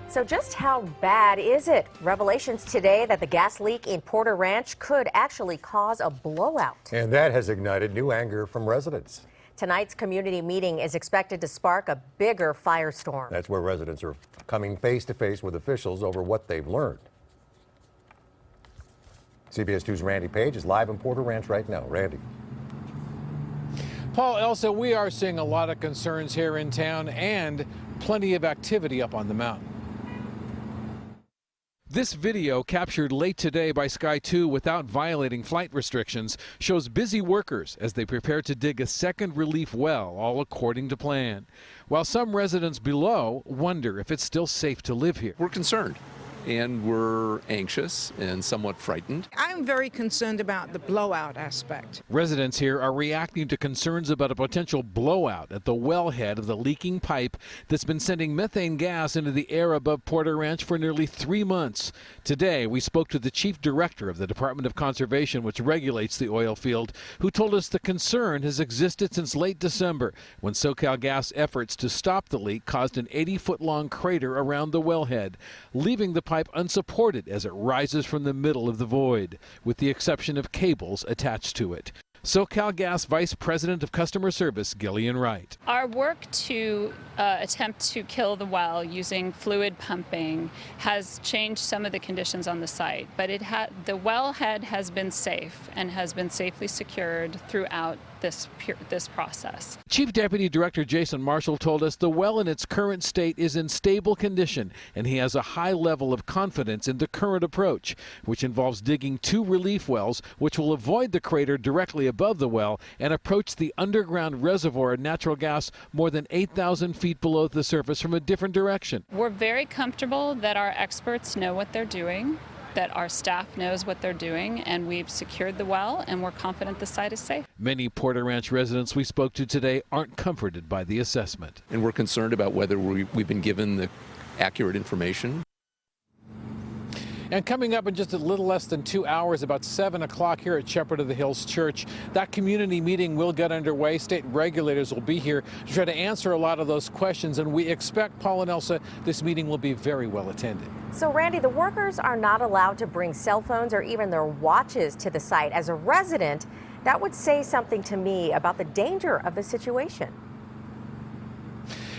So just how bad is it? Revelations today that the gas leak in Porter Ranch could actually cause a blowout. And that has ignited new anger from residents. Tonight's community meeting is expected to spark a bigger firestorm. That's where residents are coming face to face with officials over what they've learned. CBS 2's Randy Paige is live in Porter Ranch right now. Randy. Paul, Elsa, we are seeing a lot of concerns here in town and plenty of activity up on the mountain. This video, captured late today by Sky 2 without violating flight restrictions, shows busy workers as they prepare to dig a second relief well, all according to plan. While some residents below wonder if it's still safe to live here. We're concerned and we're anxious and somewhat frightened. I'm very concerned about the blowout aspect. Residents here are reacting to concerns about a potential blowout at the wellhead of the leaking pipe that's been sending methane gas into the air above Porter Ranch for nearly 3 months. Today, we spoke to the chief director of the Department of Conservation, which regulates the oil field, who told us the concern has existed since late December, when SOCAL gas efforts to stop the leak caused an 80-foot-long crater around the wellhead, leaving the pipe unsupported as it rises from the middle of the void, with the exception of cables attached to it. SOCAL Gas Vice President of Customer Service, Gillian Wright. Our work to attempt to kill the well using fluid pumping has changed some of the conditions on the site, but the wellhead has been safe and has been safely secured throughout this process. Chief Deputy Director Jason Marshall told us the well in its current state is in stable condition, and he has a high level of confidence in the current approach, which involves digging 2 relief wells, which will avoid the crater directly above the well and approach the underground reservoir of natural gas more than 8,000 feet below the surface from a different direction. We're very comfortable that our experts know what they're doing, that our staff knows what they're doing, and we've secured the well, and we're confident the site is safe. Many Porter Ranch residents we spoke to today aren't comforted by the assessment. And we're concerned about whether we've been given the accurate information. And coming up in just a little less than 2 hours, about 7 o'clock here at Shepherd of the Hills Church, that community meeting will get underway. State regulators will be here to try to answer a lot of those questions, and we expect, Paul and Elsa, this meeting will be very well attended. So, Randy, the workers are not allowed to bring cell phones or even their watches to the site. As a resident, that would say something to me about the danger of the situation.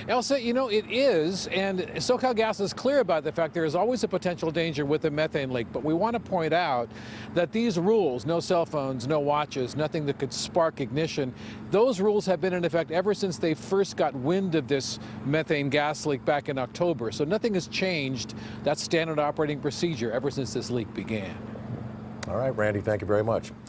Elsa, you know, it is, and SoCal Gas is clear about the fact there is always a potential danger with a methane leak, but we want to point out that these rules, no cell phones, no watches, nothing that could spark ignition, those rules have been in effect ever since they first got wind of this methane gas leak back in October. So nothing has changed. That's standard operating procedure ever since this leak began. All right, Randy, thank you very much.